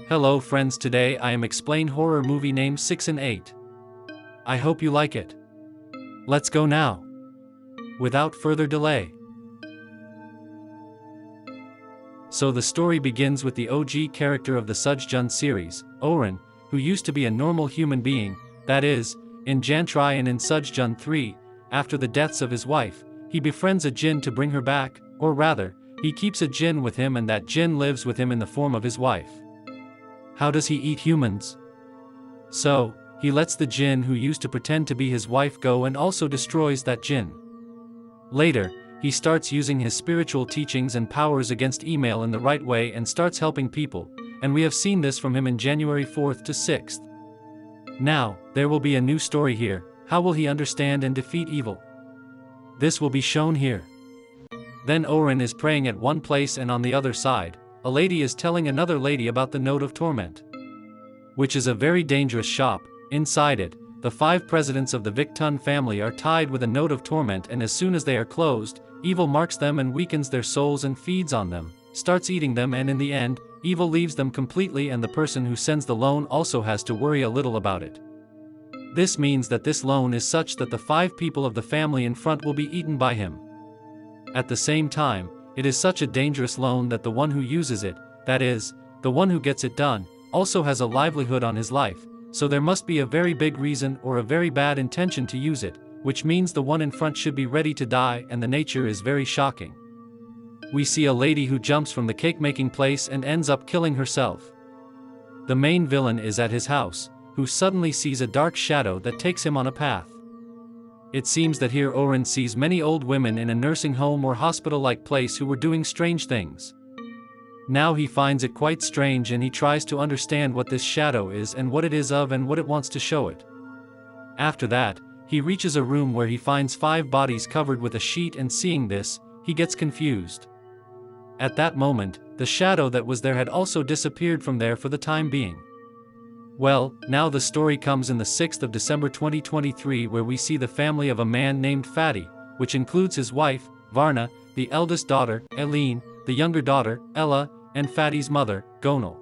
Hello friends, today I am explain horror movie named Siccin 8. I hope you like it. Let's go now. Without further delay. So the story begins with the OG character of the Siccin series, Oren, who used to be a normal human being, that is, in Jantry and in Siccin 3, after the deaths of his wife, he befriends a jinn to bring her back, or rather, he keeps a jinn with him and that jinn lives with him in the form of his wife. How does he eat humans? So, he lets the jinn who used to pretend to be his wife go and also destroys that jinn. Later, he starts using his spiritual teachings and powers against email in the right way and starts helping people, and we have seen this from him in January 4th to 6th. Now, there will be a new story here. How will he understand and defeat evil? This will be shown here. Then Oren is praying at one place and on the other side, a lady is telling another lady about the Note of Torment, which is a very dangerous shop. Inside it, the 5 presidents of the Victun family are tied with a note of torment, and as soon as they are closed, evil marks them and weakens their souls and feeds on them, starts eating them, and in the end, evil leaves them completely, and the person who sends the loan also has to worry a little about it. This means that this loan is such that the 5 people of the family in front will be eaten by him. At the same time, it is such a dangerous loan that the one who uses it, that is, the one who gets it done, also has a livelihood on his life, so there must be a very big reason or a very bad intention to use it, which means the one in front should be ready to die, and the nature is very shocking. We see a lady who jumps from the cake-making place and ends up killing herself. The main villain is at his house, who suddenly sees a dark shadow that takes him on a path. It seems that here Oren sees many old women in a nursing home or hospital-like place who were doing strange things. Now he finds it quite strange and he tries to understand what this shadow is and what it is of and what it wants to show it. After that, he reaches a room where he finds 5 bodies covered with a sheet, and seeing this, he gets confused. At that moment, the shadow that was there had also disappeared from there for the time being. Well, now the story comes in the 6th of December 2023, where we see the family of a man named Fatty, which includes his wife, Varna, the eldest daughter, Eileen, the younger daughter, Ella, and Fatty's mother, Gonal.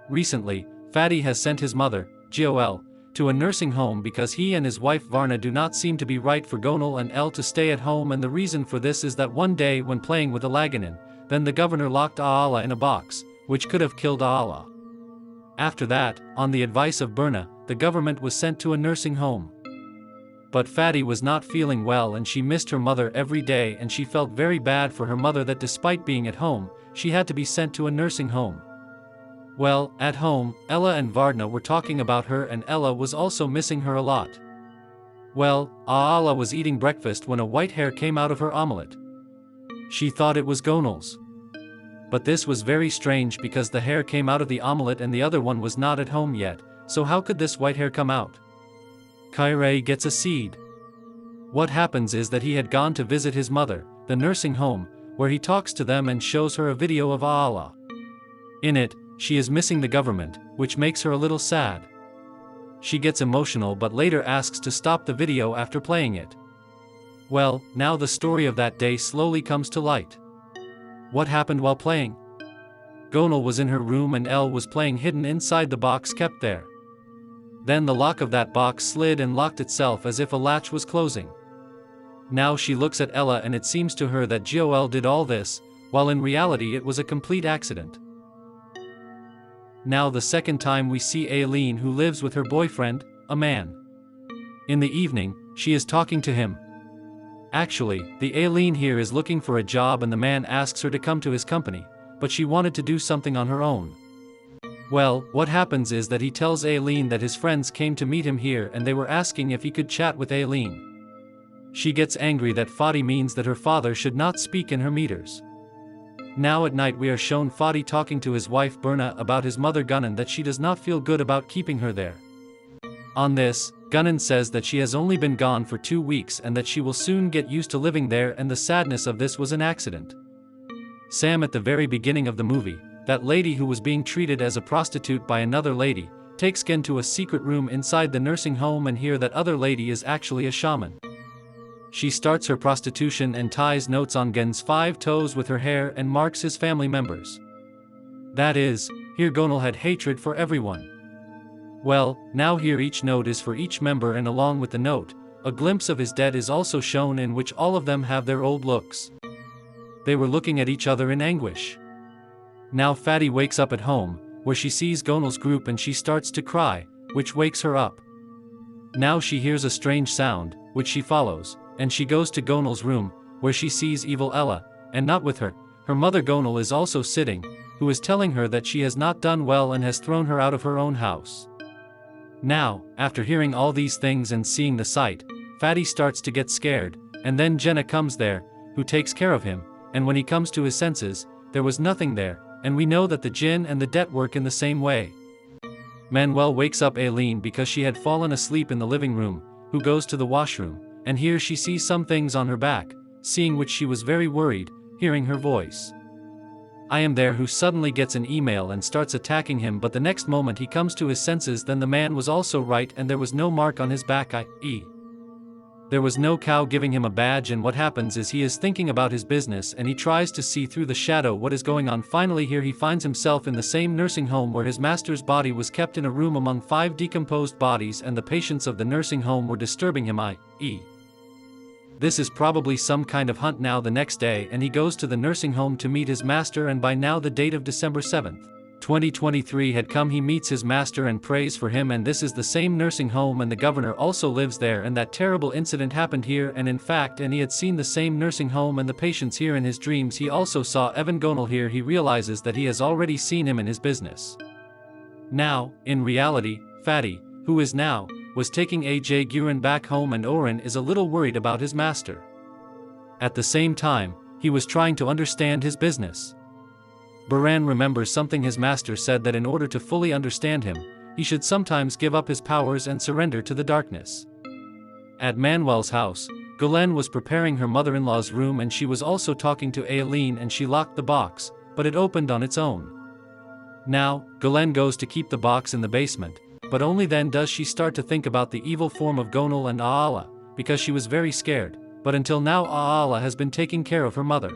Recently, Fatty has sent his mother, Gol, to a nursing home because he and his wife Varna do not seem to be right for Gonal and El to stay at home, and the reason for this is that one day when playing with Alaganin, then the governor locked Aala in a box, which could have killed Aala. After that, on the advice of Berna, the government was sent to a nursing home. But Fatty was not feeling well and she missed her mother every day, and she felt very bad for her mother that despite being at home, she had to be sent to a nursing home. Well, at home, Ella and Varna were talking about her, and Ella was also missing her a lot. Well, Aala was eating breakfast when a white hair came out of her omelette. She thought it was Gonal's. But this was very strange because the hair came out of the omelette and the other one was not at home yet, so how could this white hair come out? Kyrie gets a seed. What happens is that he had gone to visit his mother, the nursing home, where he talks to them and shows her a video of Aala. In it, she is missing the government, which makes her a little sad. She gets emotional but later asks to stop the video after playing it. Well, now the story of that day slowly comes to light. What happened while playing? Gonal was in her room and Elle was playing hidden inside the box kept there. Then the lock of that box slid and locked itself as if a latch was closing. Now she looks at Ella and it seems to her that Gol did all this, while in reality it was a complete accident. Now the second time we see Eileen, who lives with her boyfriend, a man. In the evening, she is talking to him. Actually, the Eileen here is looking for a job and the man asks her to come to his company, but she wanted to do something on her own. Well, what happens is that he tells Eileen that his friends came to meet him here and they were asking if he could chat with Eileen. She gets angry that Fatty means that her father should not speak in her meters. Now at night we are shown Fatty talking to his wife Berna about his mother Gunnan, that she does not feel good about keeping her there. On this, Gunnan says that she has only been gone for 2 weeks and that she will soon get used to living there, and the sadness of this was an accident. Sam, at the very beginning of the movie, that lady who was being treated as a prostitute by another lady, takes Gen to a secret room inside the nursing home, and here that other lady is actually a shaman. She starts her prostitution and ties notes on Gen's 5 toes with her hair and marks his family members. That is, here Gonal had hatred for everyone. Well, now here each note is for each member, and along with the note, a glimpse of his dead is also shown, in which all of them have their old looks. They were looking at each other in anguish. Now Fatty wakes up at home, where she sees Gonal's group, and she starts to cry, which wakes her up. Now she hears a strange sound, which she follows, and she goes to Gonal's room, where she sees evil Ella, and not with her, her mother Gonal is also sitting, who is telling her that she has not done well and has thrown her out of her own house. Now, after hearing all these things and seeing the sight, Fatty starts to get scared, and then Jenna comes there, who takes care of him, and when he comes to his senses, there was nothing there, and we know that the jinn and the det work in the same way. Manuel wakes up Aileen because she had fallen asleep in the living room, who goes to the washroom, and here she sees some things on her back, seeing which she was very worried, hearing her voice. I am there, who suddenly gets an email and starts attacking him, but the next moment he comes to his senses, then the man was also right and there was no mark on his back, i.e. there was no cow giving him a badge, and what happens is he is thinking about his business and he tries to see through the shadow what is going on. Finally here he finds himself in the same nursing home where his master's body was kept in a room among 5 decomposed bodies, and the patients of the nursing home were disturbing him, i.e. this is probably some kind of hunt. Now the next day, and he goes to the nursing home to meet his master, and by now the date of December 7th, 2023 had come. He meets his master and prays for him, and this is the same nursing home, and the governor also lives there, and that terrible incident happened here, and in fact, and he had seen the same nursing home and the patients here in his dreams. He also saw Evan Gonal here. He realizes that he has already seen him in his business. Now, in reality, Fatty, who is now, was taking AJ Guren back home, and Oren is a little worried about his master. At the same time, he was trying to understand his business. Baran remembers something his master said, that in order to fully understand him, he should sometimes give up his powers and surrender to the darkness. At Manuel's house, Galen was preparing her mother-in-law's room, and she was also talking to Aileen, and she locked the box, but it opened on its own. Now, Galen goes to keep the box in the basement, but only then does she start to think about the evil form of Gonal and Aala, because she was very scared, but until now Aala has been taking care of her mother.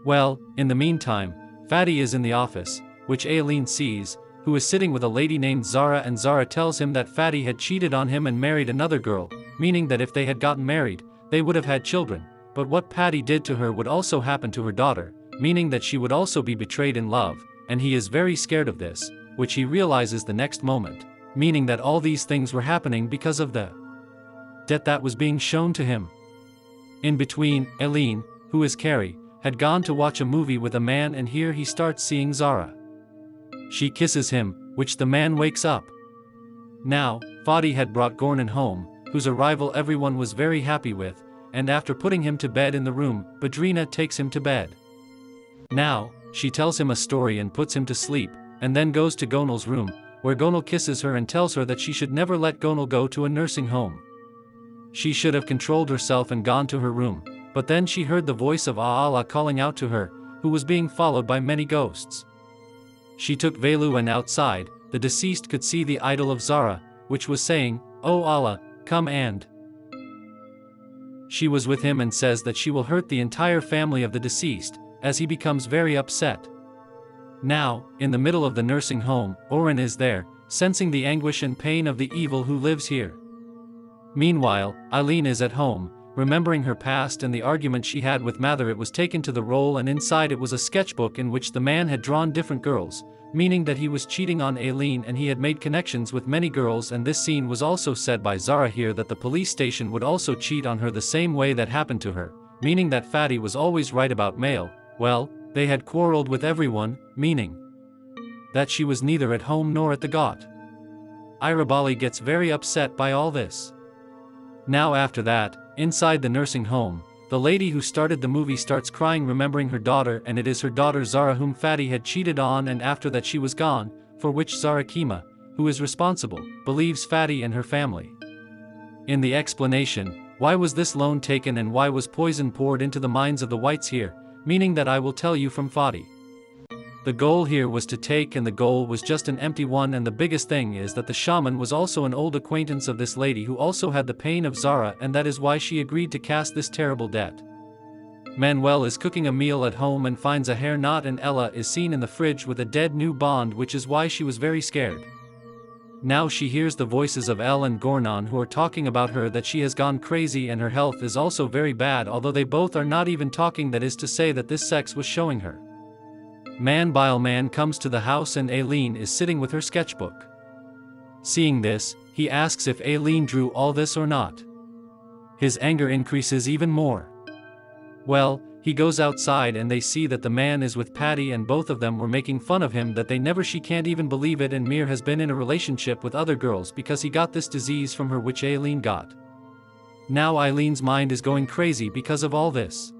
Well, in the meantime, Fatty is in the office, which Aileen sees, who is sitting with a lady named Zara, and Zara tells him that Fatty had cheated on him and married another girl, meaning that if they had gotten married, they would have had children, but what Patty did to her would also happen to her daughter, meaning that she would also be betrayed in love, and he is very scared of this, which he realizes the next moment, meaning that all these things were happening because of the debt that was being shown to him. In between, Aileen, who is Carrie, had gone to watch a movie with a man, and here he starts seeing Zara. She kisses him, which the man wakes up. Now, Fadi had brought Gornan home, whose arrival everyone was very happy with, and after putting him to bed in the room, Badrina takes him to bed. Now, she tells him a story and puts him to sleep, and then goes to Gonal's room, where Gonal kisses her and tells her that she should never let Gonal go to a nursing home. She should have controlled herself and gone to her room, but then she heard the voice of Aala calling out to her, who was being followed by many ghosts. She took Velu, and outside, the deceased could see the idol of Zara, which was saying, "Oh Allah, come," and she was with him and says that she will hurt the entire family of the deceased, as he becomes very upset. Now, in the middle of the nursing home, Oren is there, sensing the anguish and pain of the evil who lives here. Meanwhile, Eileen is at home, remembering her past and the argument she had with Mather. It was taken to the roll, and inside it was a sketchbook in which the man had drawn different girls, meaning that he was cheating on Aileen and he had made connections with many girls. And this scene was also said by Zara here, that the police station would also cheat on her the same way that happened to her, meaning that Fatty was always right about male. Well, they had quarreled with everyone, meaning that she was neither at home nor at the got. Irabali gets very upset by all this. Now after that, inside the nursing home, the lady who started the movie starts crying, remembering her daughter, and it is her daughter Zara whom Fatty had cheated on, and after that she was gone, for which Zara Kima, who is responsible, believes Fatty and her family. In the explanation, why was this loan taken and why was poison poured into the minds of the whites here, meaning that I will tell you from Fatty. The goal here was to take, and the goal was just an empty one, and the biggest thing is that the shaman was also an old acquaintance of this lady who also had the pain of Zara, and that is why she agreed to cast this terrible debt. Manuel is cooking a meal at home and finds a hair knot, and Ella is seen in the fridge with a dead new Bond, which is why she was very scared. Now she hears the voices of Elle and Gornon, who are talking about her, that she has gone crazy and her health is also very bad, although they both are not even talking, that is to say that this sex was showing her. Man comes to the house and Aileen is sitting with her sketchbook. Seeing this, he asks if Aileen drew all this or not. His anger increases even more. Well, he goes outside and they see that the man is with Patty, and both of them were making fun of him that they never, she can't even believe it, and Mir has been in a relationship with other girls because he got this disease from her, which Aileen got. Now Eileen's mind is going crazy because of all this.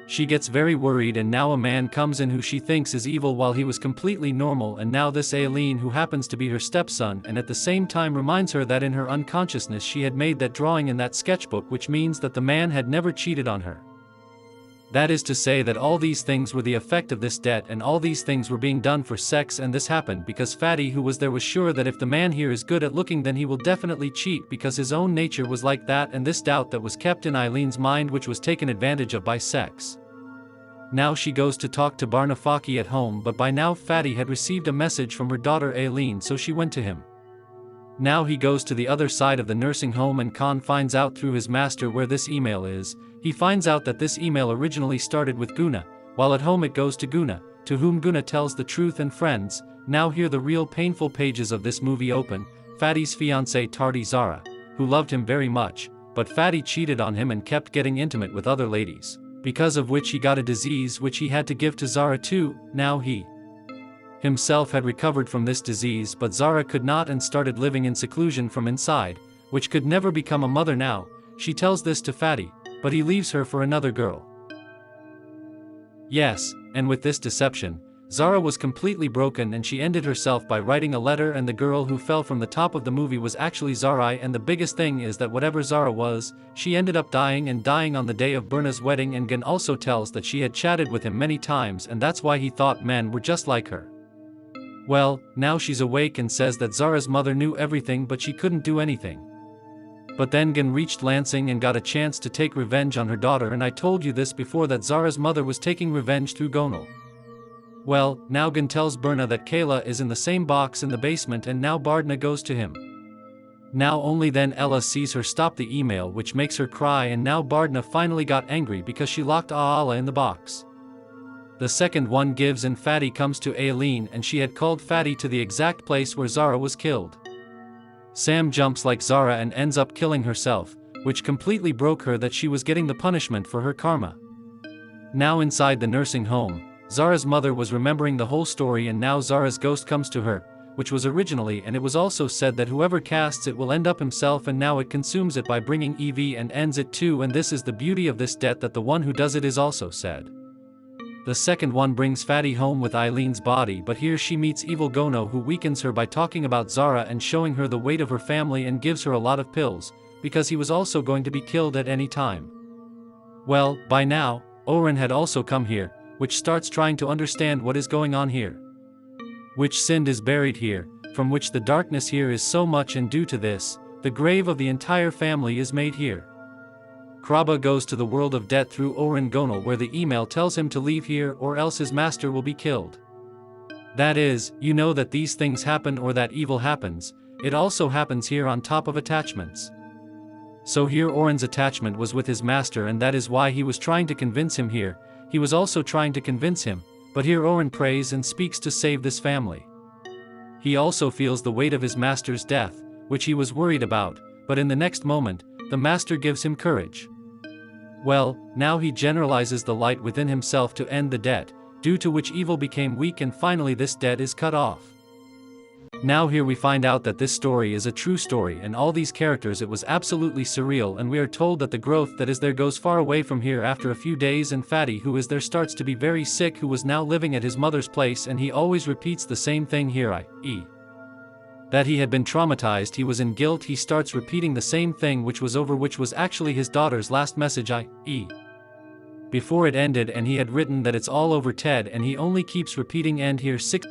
She gets very worried, and now a man comes in who she thinks is evil while he was completely normal, and now this Aileen, who happens to be her stepson, and at the same time reminds her that in her unconsciousness she had made that drawing in that sketchbook, which means that the man had never cheated on her. That is to say that all these things were the effect of this debt, and all these things were being done for sex, and this happened because Fatty, who was there, was sure that if the man here is good at looking, then he will definitely cheat because his own nature was like that, and this doubt that was kept in Eileen's mind, which was taken advantage of by sex. Now she goes to talk to Barnafaki at home, but by now Fatty had received a message from her daughter Aileen, so she went to him. Now he goes to the other side of the nursing home, and Khan finds out through his master where this email is. He finds out that this email originally started with Guna. While at home it goes to Guna, to whom Guna tells the truth, and friends, now hear the real painful pages of this movie open. Fatty's fiancée Tardy Zara, who loved him very much, but Fatty cheated on him and kept getting intimate with other ladies, because of which he got a disease which he had to give to Zara too. Now he himself had recovered from this disease, but Zara could not, and started living in seclusion from inside, which could never become a mother. Now she tells this to Fatty, but he leaves her for another girl. Yes, and with this deception, Zara was completely broken, and she ended herself by writing a letter, and the girl who fell from the top of the movie was actually Zarai, and the biggest thing is that whatever Zara was, she ended up dying, and dying on the day of Berna's wedding, and Gan also tells that she had chatted with him many times, and that's why he thought men were just like her. Well, now she's awake and says that Zara's mother knew everything but she couldn't do anything. But then Gan reached Lansing and got a chance to take revenge on her daughter, and I told you this before, that Zara's mother was taking revenge through Gonal. Well, now Gan tells Berna that Kayla is in the same box in the basement, and now Bardna goes to him. Now only then Ella sees her stop the email, which makes her cry, and now Bardna finally got angry because she locked Aala in the box. The second one gives, and Fatty comes to Aileen, and she had called Fatty to the exact place where Zara was killed. Sam jumps like Zara and ends up killing herself, which completely broke her that she was getting the punishment for her karma. Now inside the nursing home, Zara's mother was remembering the whole story, and now Zara's ghost comes to her, which was originally, and it was also said that whoever casts it will end up himself, and now it consumes it by bringing EV and ends it too, and this is the beauty of this debt, that the one who does it is also said. The second one brings Fatty home with Eileen's body, but here she meets evil Gono, who weakens her by talking about Zara and showing her the weight of her family, and gives her a lot of pills, because he was also going to be killed at any time. Well, by now, Oren had also come here, which starts trying to understand what is going on here. Which Sind is buried here, from which the darkness here is so much, and due to this, the grave of the entire family is made here. Kraba goes to the world of debt through Oren Gonal, where the email tells him to leave here or else his master will be killed. That is, you know that these things happen or that evil happens, it also happens here on top of attachments. So here Oren's attachment was with his master, and that is why he was trying to convince him here. He was also trying to convince him, but here Oren prays and speaks to save this family. He also feels the weight of his master's death, which he was worried about, but in the next moment, the master gives him courage. Well, now he generalizes the light within himself to end the debt, due to which evil became weak, and finally this debt is cut off. Now here we find out that this story is a true story, and all these characters, it was absolutely surreal, and we are told that the growth that is there goes far away from here after a few days, and Fatty, who is there, starts to be very sick, who was now living at his mother's place, and he always repeats the same thing here, i.e. that he had been traumatized, he was in guilt, he starts repeating the same thing which was over, which was actually his daughter's last message, i.e. before it ended, and he had written that it's all over Ted, and he only keeps repeating, and here 6